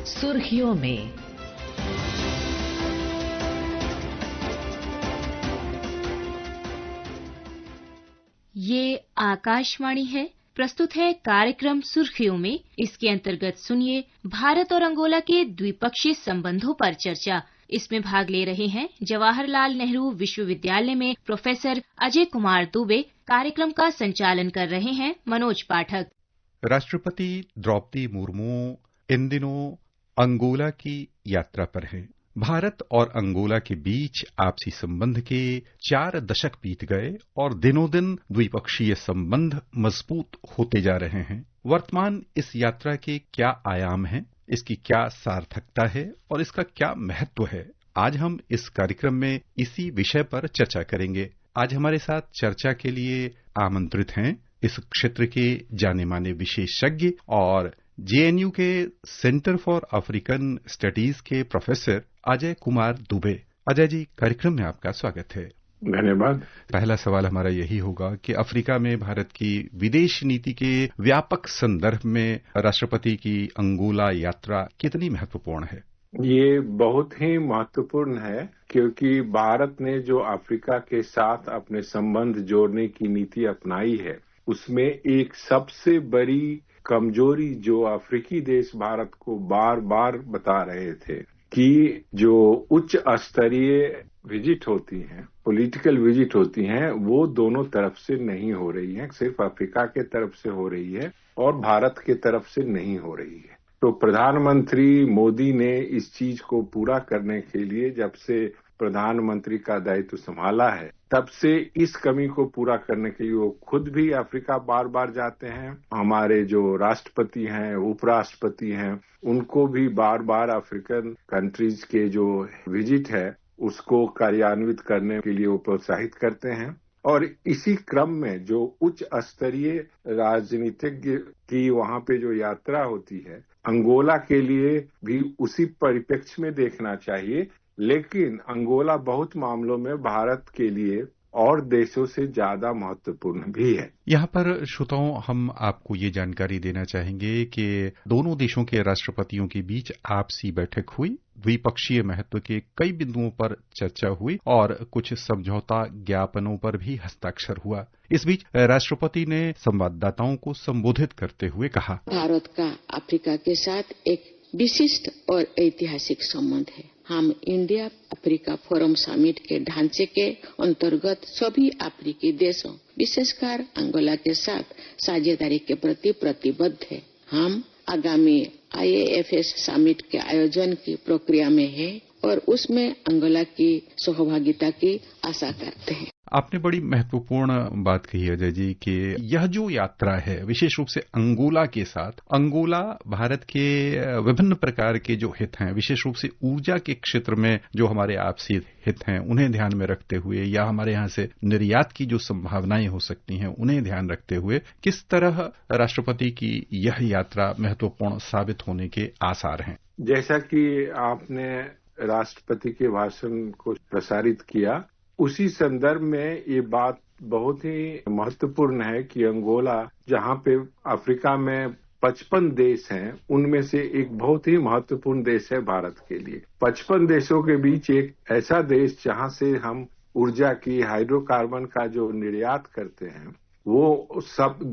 सुर्खियों में। ये आकाशवाणी है। प्रस्तुत है कार्यक्रम सुर्खियों में। इसके अंतर्गत सुनिए भारत और अंगोला के द्विपक्षीय संबंधों पर चर्चा। इसमें भाग ले रहे हैं जवाहरलाल नेहरू विश्वविद्यालय में प्रोफेसर अजय कुमार दुबे। कार्यक्रम का संचालन कर रहे हैं मनोज पाठक। राष्ट्रपति द्रौपदी मुर्मू इन दिनों अंगोला की यात्रा पर हैं। भारत और अंगोला के बीच आपसी संबंध के 4 दशक बीत गए और दिनों दिन द्विपक्षीय संबंध मजबूत होते जा रहे हैं। वर्तमान इस यात्रा के क्या आयाम हैं, इसकी क्या सार्थकता है और इसका क्या महत्व है, आज हम इस कार्यक्रम में इसी विषय पर चर्चा करेंगे। आज हमारे साथ चर्चा के लिए आमंत्रित हैं इस क्षेत्र के जाने माने विशेषज्ञ और जेएनयू के सेंटर फॉर अफ्रीकन स्टडीज के प्रोफेसर अजय कुमार दुबे। अजय जी, कार्यक्रम में आपका स्वागत है। धन्यवाद। पहला सवाल हमारा यही होगा कि अफ्रीका में भारत की विदेश नीति के व्यापक संदर्भ में राष्ट्रपति की अंगोला यात्रा कितनी महत्वपूर्ण है? ये बहुत ही महत्वपूर्ण है क्योंकि भारत ने जो अफ्रीका के साथ अपने संबंध जोड़ने की नीति अपनाई है, उसमें एक सबसे बड़ी कमजोरी जो अफ्रीकी देश भारत को बार बार बता रहे थे कि जो उच्च स्तरीय विजिट होती हैं, पॉलिटिकल विजिट होती हैं, वो दोनों तरफ से नहीं हो रही हैं। सिर्फ अफ्रीका के तरफ से हो रही है और भारत के तरफ से नहीं हो रही है। तो प्रधानमंत्री मोदी ने इस चीज को पूरा करने के लिए, जब से प्रधानमंत्री का दायित्व संभाला है, तब से इस कमी को पूरा करने के लिए वो खुद भी अफ्रीका बार बार जाते हैं। हमारे जो राष्ट्रपति हैं, उपराष्ट्रपति हैं, उनको भी बार बार अफ्रीकन कंट्रीज के जो विजिट है उसको कार्यान्वित करने के लिए वो प्रोत्साहित करते हैं। और इसी क्रम में जो उच्च स्तरीय राजनीतिज्ञ की वहां पे जो यात्रा होती है, अंगोला के लिए भी उसी परिप्रेक्ष्य में देखना चाहिए। लेकिन अंगोला बहुत मामलों में भारत के लिए और देशों से ज्यादा महत्वपूर्ण भी है। यहाँ पर श्रोताओं, हम आपको ये जानकारी देना चाहेंगे कि दोनों देशों के राष्ट्रपतियों के बीच आपसी बैठक हुई, द्विपक्षीय महत्व के कई बिंदुओं पर चर्चा हुई और कुछ समझौता ज्ञापनों पर भी हस्ताक्षर हुआ। इस बीच राष्ट्रपति ने संवाददाताओं को संबोधित करते हुए कहा, भारत का अफ्रीका के साथ एक विशिष्ट और ऐतिहासिक संबंध है। हम इंडिया अफ्रीका फोरम समिट के ढांचे के अंतर्गत सभी अफ्रीकी देशों, विशेषकर अंगोला के साथ साझेदारी के प्रति प्रतिबद्ध है। हम आगामी IAFS समिट के आयोजन की प्रक्रिया में हैं और उसमें अंगोला की सहभागिता की आशा करते हैं। आपने बड़ी महत्वपूर्ण बात कही अजय जी कि यह जो यात्रा है विशेष रूप से अंगोला के साथ, अंगोला भारत के विभिन्न प्रकार के जो हित हैं, विशेष रूप से ऊर्जा के क्षेत्र में जो हमारे आपसी हित हैं, उन्हें ध्यान में रखते हुए या हमारे यहाँ से निर्यात की जो संभावनाएं हो सकती हैं उन्हें ध्यान रखते हुए किस तरह राष्ट्रपति की यह यात्रा महत्वपूर्ण साबित होने के आसार हैं? जैसा कि आपने राष्ट्रपति के भाषण को प्रसारित किया, उसी संदर्भ में ये बात बहुत ही महत्वपूर्ण है कि अंगोला, जहां पे अफ्रीका में 55 देश हैं, उनमें से एक बहुत ही महत्वपूर्ण देश है भारत के लिए। 55 देशों के बीच एक ऐसा देश जहां से हम ऊर्जा की, हाइड्रोकार्बन का जो निर्यात करते हैं, वो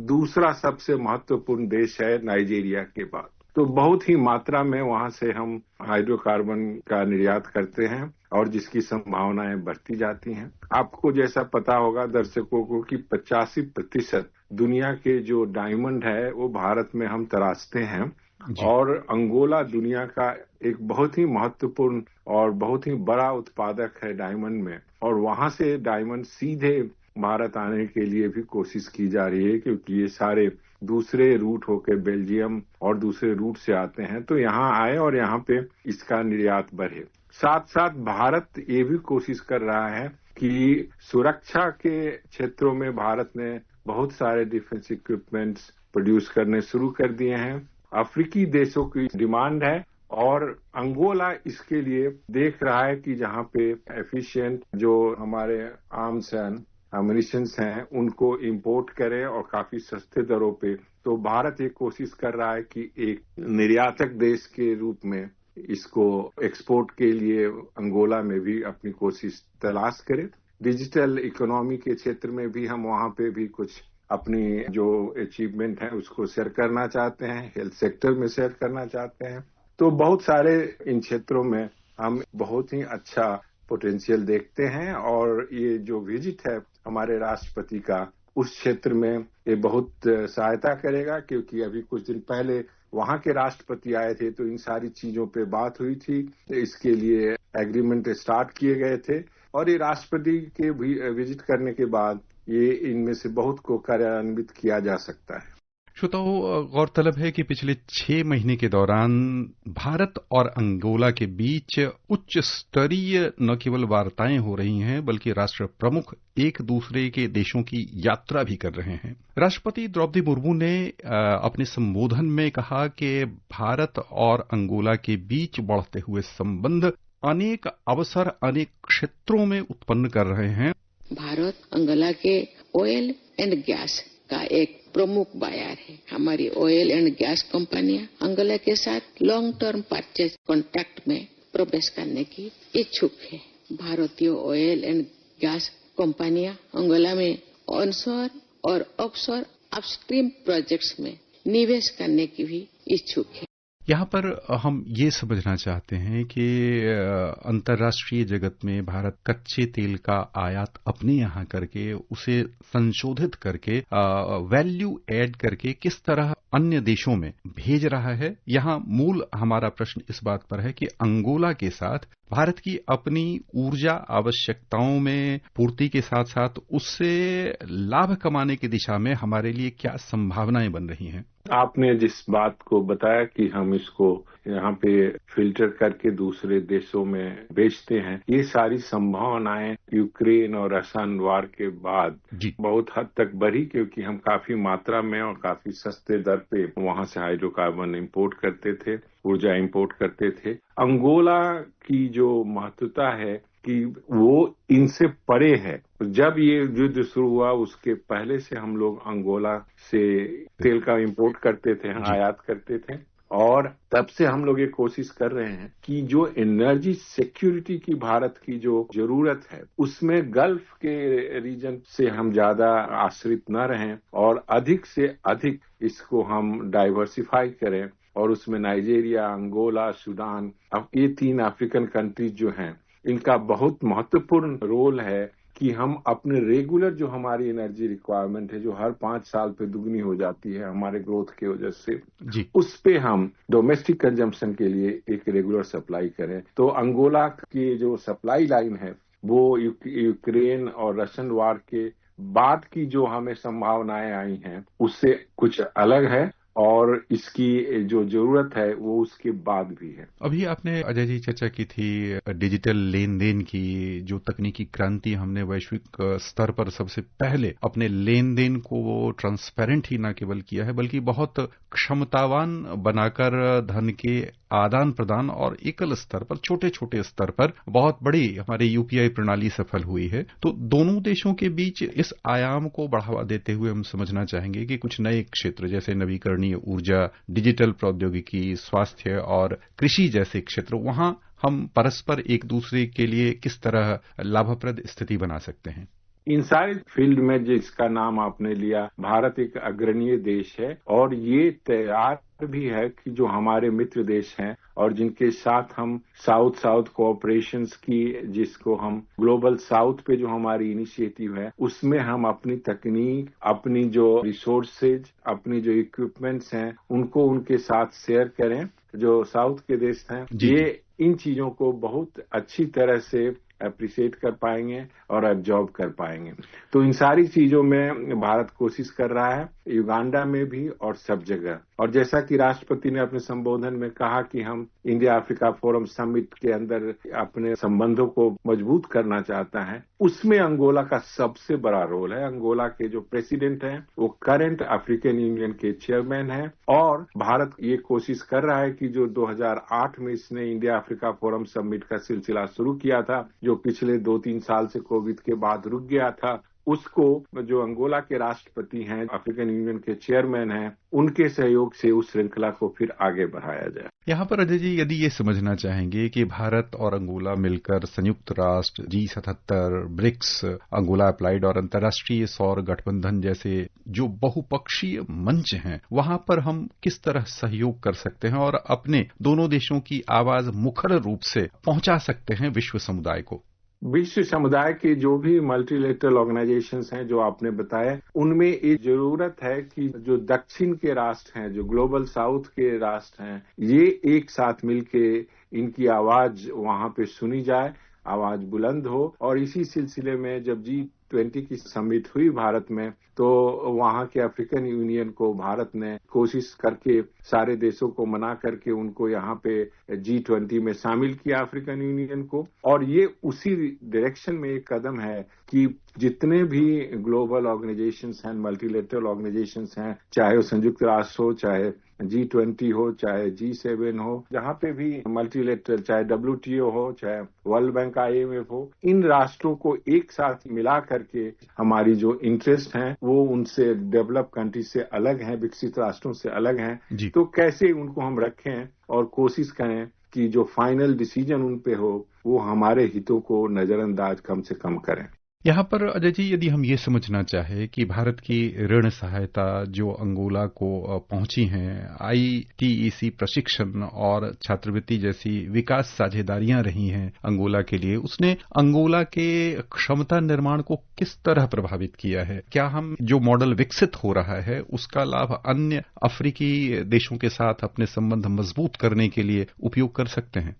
दूसरा सबसे महत्वपूर्ण देश है नाइजीरिया के बाद। तो बहुत ही मात्रा में वहां से हम हाइड्रोकार्बन का निर्यात करते हैं और जिसकी संभावनाएं बढ़ती जाती हैं। आपको जैसा पता होगा दर्शकों को कि 85% दुनिया के जो डायमंड है वो भारत में हम तराशते हैं और अंगोला दुनिया का एक बहुत ही महत्वपूर्ण और बहुत ही बड़ा उत्पादक है डायमंड में। और वहां से डायमंड सीधे भारत आने के लिए भी कोशिश की जा रही है क्योंकि ये सारे दूसरे रूट होकर बेल्जियम और दूसरे रूट से आते हैं, तो यहाँ आए और यहाँ पे इसका निर्यात बढ़े। साथ साथ भारत ये भी कोशिश कर रहा है कि सुरक्षा के क्षेत्रों में भारत ने बहुत सारे डिफेंस इक्विपमेंट्स प्रोड्यूस करने शुरू कर दिए हैं। अफ्रीकी देशों की डिमांड है और अंगोला इसके लिए देख रहा है कि जहाँ पे एफिशिएंट जो हमारे आर्म्स एंड अम्युनिशंस हैं उनको इंपोर्ट करें और काफी सस्ते दरों पे। तो भारत ये कोशिश कर रहा है कि एक निर्यातक देश के रूप में इसको एक्सपोर्ट के लिए अंगोला में भी अपनी कोशिश तलाश करे। डिजिटल इकोनॉमी के क्षेत्र में भी हम वहां पे भी कुछ अपनी जो अचीवमेंट है उसको शेयर करना चाहते हैं, हेल्थ सेक्टर में शेयर करना चाहते हैं। तो बहुत सारे इन क्षेत्रों में हम बहुत ही अच्छा पोटेंशियल देखते हैं और ये जो विजिट है हमारे राष्ट्रपति का उस क्षेत्र में ये बहुत सहायता करेगा, क्योंकि अभी कुछ दिन पहले वहां के राष्ट्रपति आए थे तो इन सारी चीजों पे बात हुई थी, इसके लिए एग्रीमेंट स्टार्ट किए गए थे और ये राष्ट्रपति के विजिट करने के बाद ये इनमें से बहुत को कार्यान्वित किया जा सकता है। श्रोताओं, गौरतलब है कि पिछले 6 महीने के दौरान भारत और अंगोला के बीच उच्च स्तरीय न केवल वार्ताएं हो रही हैं बल्कि राष्ट्र प्रमुख एक दूसरे के देशों की यात्रा भी कर रहे हैं। राष्ट्रपति द्रौपदी मुर्मू ने अपने संबोधन में कहा कि भारत और अंगोला के बीच बढ़ते हुए संबंध अनेक अवसर अनेक क्षेत्रों में उत्पन्न कर रहे हैं। भारत अंगोला के ऑयल एंड गैस का एक प्रमुख बायर है। हमारी ऑयल एंड गैस कंपनियां अंगोला के साथ लॉन्ग टर्म परचेज कॉन्ट्रैक्ट में प्रवेश करने की इच्छुक है। भारतीय ऑयल एंड गैस कंपनियां अंगोला में ऑनशोर और ऑफशोर अपस्ट्रीम प्रोजेक्ट्स में निवेश करने की भी इच्छुक है। यहाँ पर हम ये समझना चाहते हैं कि अंतर्राष्ट्रीय जगत में भारत कच्चे तेल का आयात अपने यहाँ करके उसे संशोधित करके वैल्यू ऐड करके किस तरह अन्य देशों में भेज रहा है। यहाँ मूल हमारा प्रश्न इस बात पर है कि अंगोला के साथ भारत की अपनी ऊर्जा आवश्यकताओं में पूर्ति के साथ साथ उससे लाभ कमाने की दिशा में हमारे लिए क्या संभावनाएं बन रही हैं। आपने जिस बात को बताया कि हम इसको यहाँ पे फिल्टर करके दूसरे देशों में बेचते हैं, ये सारी संभावनाएं यूक्रेन और रशियन वार के बाद बहुत हद तक बढ़ी, क्योंकि हम काफी मात्रा में और काफी सस्ते दर पे वहां से हाइड्रोकार्बन इंपोर्ट करते थे, ऊर्जा इंपोर्ट करते थे। अंगोला की जो महत्वता है कि वो इनसे परे है। जब ये युद्ध शुरू हुआ उसके पहले से हम लोग अंगोला से तेल का इंपोर्ट करते थे, आयात करते थे और तब से हम लोग ये कोशिश कर रहे हैं कि जो एनर्जी सिक्योरिटी की भारत की जो जरूरत है उसमें गल्फ के रीजन से हम ज्यादा आश्रित न रहें और अधिक से अधिक इसको हम डाइवर्सिफाई करें और उसमें नाइजीरिया, अंगोला, सूडान, अब ये 3 अफ्रीकन कंट्रीज जो हैं इनका बहुत महत्वपूर्ण रोल है कि हम अपने रेगुलर जो हमारी एनर्जी रिक्वायरमेंट है जो हर 5 साल पे दुगनी हो जाती है हमारे ग्रोथ की वजह से, उस पे हम डोमेस्टिक कंजम्पशन के लिए एक रेगुलर सप्लाई करें। तो अंगोला की जो सप्लाई लाइन है वो यूक्रेन और रशियन वार के बाद की जो हमें संभावनाएं आई हैं उससे कुछ अलग है और इसकी जो जरूरत है वो उसके बाद भी है। अभी आपने अजय जी चर्चा की थी डिजिटल लेन देन की, जो तकनीकी क्रांति हमने वैश्विक स्तर पर सबसे पहले अपने लेन देन को ट्रांसपेरेंट ही न केवल किया है बल्कि बहुत क्षमतावान बनाकर धन के आदान प्रदान और एकल स्तर पर छोटे छोटे स्तर पर बहुत बड़ी हमारी यूपीआई प्रणाली सफल हुई है। तो दोनों देशों के बीच इस आयाम को बढ़ावा देते हुए हम समझना चाहेंगे कि कुछ नए क्षेत्र जैसे नवीकरणीय ऊर्जा, डिजिटल प्रौद्योगिकी, स्वास्थ्य और कृषि जैसे क्षेत्र, वहां हम परस्पर एक दूसरे के लिए किस तरह लाभप्रद स्थिति बना सकते हैं। इन सारे फील्ड में जिसका नाम आपने लिया, भारत एक अग्रणीय देश है और ये तैयार भी है कि जो हमारे मित्र देश हैं और जिनके साथ हम साउथ साउथ कोऑपरेशंस की, जिसको हम ग्लोबल साउथ पे जो हमारी इनिशिएटिव है उसमें हम अपनी तकनीक, अपनी जो रिसोर्सेज, अपनी जो इक्विपमेंट्स हैं उनको उनके साथ शेयर करें। जो साउथ के देश हैं ये इन चीजों को बहुत अच्छी तरह से अप्रिशिएट कर पाएंगे और एब्जॉर्ब कर पाएंगे। तो इन सारी चीजों में भारत कोशिश कर रहा है, युगांडा में भी और सब जगह। और जैसा कि राष्ट्रपति ने अपने संबोधन में कहा कि हम इंडिया अफ्रीका फोरम समिट के अंदर अपने संबंधों को मजबूत करना चाहता है, उसमें अंगोला का सबसे बड़ा रोल है। अंगोला के जो प्रेसिडेंट हैं वो करंट अफ्रीकन यूनियन के चेयरमैन हैं और भारत ये कोशिश कर रहा है कि जो 2008 में इसने इंडिया अफ्रीका फोरम समिट का सिलसिला शुरू किया था, जो पिछले 2-3 साल से कोविड के बाद रुक गया था, उसको जो अंगोला के राष्ट्रपति हैं, अफ्रीकन यूनियन के चेयरमैन हैं, उनके सहयोग से उस श्रृंखला को फिर आगे बढ़ाया जाए। यहाँ पर अजय जी, यदि ये समझना चाहेंगे कि भारत और अंगोला मिलकर संयुक्त राष्ट्र, G77, ब्रिक्स, अंगोला अप्लाइड और अंतर्राष्ट्रीय सौर गठबंधन जैसे जो बहुपक्षीय मंच हैं, वहां पर हम किस तरह सहयोग कर सकते हैं और अपने दोनों देशों की आवाज मुखर रूप से पहुंचा सकते हैं विश्व समुदाय को? विश्व समुदाय के जो भी मल्टीलेटरल ऑर्गेनाइजेशंस हैं जो आपने बताए, उनमें ये जरूरत है कि जो दक्षिण के राष्ट्र हैं, जो ग्लोबल साउथ के राष्ट्र हैं, ये एक साथ मिलके इनकी आवाज वहां पे सुनी जाए, आवाज बुलंद हो। और इसी सिलसिले में जब G20 की समिट हुई भारत में, तो वहां के अफ्रीकन यूनियन को भारत ने कोशिश करके सारे देशों को मना करके उनको यहाँ पे G20 में शामिल किया, अफ्रीकन यूनियन को। और ये उसी डायरेक्शन में एक कदम है कि जितने भी ग्लोबल ऑर्गेनाइजेशंस हैं, मल्टीलेटरल ऑर्गेनाइजेशंस हैं, चाहे वो संयुक्त राष्ट्र हो, चाहे G20 हो, चाहे G7 हो, जहां पे भी मल्टीलेटरल, चाहे WTO हो, चाहे वर्ल्ड बैंक, IMF हो, इन राष्ट्रों को एक साथ मिला करके हमारी जो इंटरेस्ट हैं वो उनसे, डेवलप कंट्री से अलग हैं, विकसित राष्ट्रों से अलग हैं, तो कैसे उनको हम रखें और कोशिश करें कि जो फाइनल डिसीजन उन पे हो वो हमारे हितों को नजरअंदाज कम से कम करें। यहाँ पर अजय जी, यदि हम ये समझना चाहे कि भारत की ऋण सहायता जो अंगोला को पहुंची है, ITEC प्रशिक्षण और छात्रवृत्ति जैसी विकास साझेदारियां रही हैं अंगोला के लिए, उसने अंगोला के क्षमता निर्माण को किस तरह प्रभावित किया है? क्या हम जो मॉडल विकसित हो रहा है उसका लाभ अन्य अफ्रीकी देशों के साथ अपने संबंध मजबूत करने के लिए उपयोग कर सकते हैं?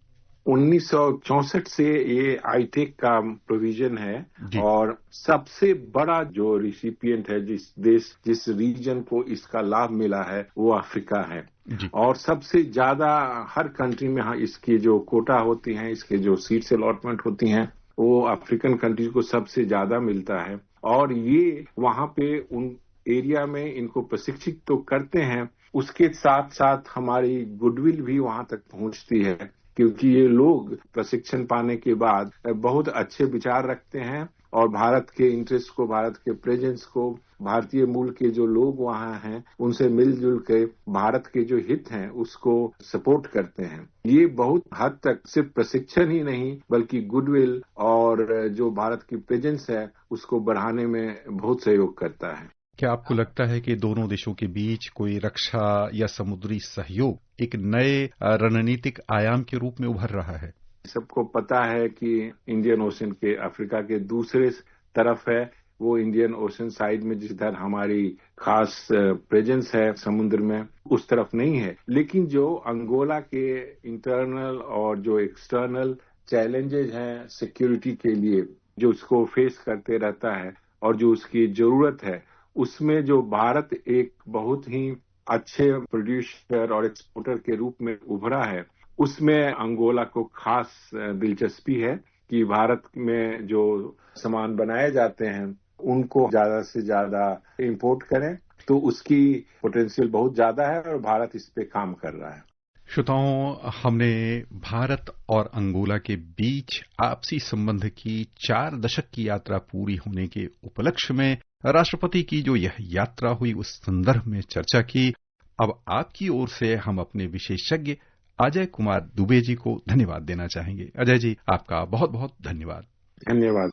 1964 से ये आईटेक का प्रोविजन है और सबसे बड़ा जो रिसिपिएंट है, जिस रीजन को इसका लाभ मिला है, वो अफ्रीका है। और सबसे ज्यादा हर कंट्री में इसकी जो कोटा होती हैं, इसके जो सीट्स अलॉटमेंट होती हैं, वो अफ्रीकन कंट्रीज को सबसे ज्यादा मिलता है। और ये वहां पे उन एरिया में इनको प्रशिक्षित तो करते हैं, उसके साथ साथ हमारी गुडविल भी वहां तक पहुंचती है, क्योंकि ये लोग प्रशिक्षण पाने के बाद बहुत अच्छे विचार रखते हैं और भारत के इंटरेस्ट को, भारत के प्रेजेंस को, भारतीय मूल के जो लोग वहां हैं उनसे मिलजुल के भारत के जो हित हैं उसको सपोर्ट करते हैं। ये बहुत हद तक सिर्फ प्रशिक्षण ही नहीं बल्कि गुडविल और जो भारत की प्रेजेंस है उसको बढ़ाने में बहुत सहयोग करता है। क्या आपको लगता है कि दोनों देशों के बीच कोई रक्षा या समुद्री सहयोग एक नए रणनीतिक आयाम के रूप में उभर रहा है? सबको पता है कि इंडियन ओशन के अफ्रीका के दूसरे तरफ है, वो इंडियन ओशन साइड में जिधर हमारी खास प्रेजेंस है समुद्र में, उस तरफ नहीं है। लेकिन जो अंगोला के इंटरनल और जो एक्सटर्नल चैलेंजेज हैं सिक्योरिटी के लिए, जो उसको फेस करते रहता है और जो उसकी जरूरत है, उसमें जो भारत एक बहुत ही अच्छे प्रोड्यूसर और एक्सपोर्टर के रूप में उभरा है, उसमें अंगोला को खास दिलचस्पी है कि भारत में जो सामान बनाए जाते हैं उनको ज्यादा से ज्यादा इंपोर्ट करें, तो उसकी पोटेंशियल बहुत ज्यादा है और भारत इस पे काम कर रहा है। श्रोताओं, हमने भारत और अंगोला के बीच आपसी संबंध की 4 दशक की यात्रा पूरी होने के उपलक्ष्य में राष्ट्रपति की जो यह यात्रा हुई उस संदर्भ में चर्चा की। अब आपकी ओर से हम अपने विशेषज्ञ अजय कुमार दुबे जी को धन्यवाद देना चाहेंगे। अजय जी, आपका बहुत बहुत धन्यवाद। धन्यवाद।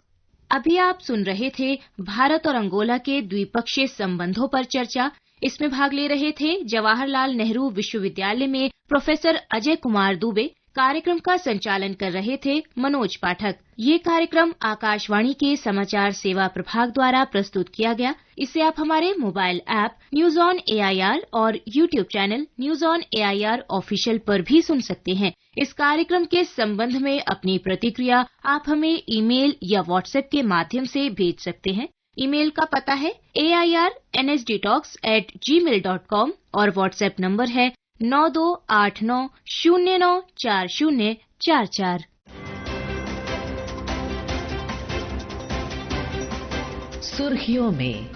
अभी आप सुन रहे थे भारत और अंगोला के द्विपक्षीय संबंधों पर चर्चा। इसमें भाग ले रहे थे जवाहरलाल नेहरू विश्वविद्यालय में प्रोफेसर अजय कुमार दुबे। कार्यक्रम का संचालन कर रहे थे मनोज पाठक। ये कार्यक्रम आकाशवाणी के समाचार सेवा प्रभाग द्वारा प्रस्तुत किया गया। इसे आप हमारे mobile app news on AIR और YouTube channel news on AIR official पर भी सुन सकते हैं। इस कार्यक्रम के संबंध में अपनी प्रतिक्रिया आप हमें ईमेल या व्हाट्सएप के माध्यम से भेज सकते हैं। ईमेल का पता है airnsdtalks@gmail.com और व्हाट्सएप नंबर है 9289094044। सुर्खियों में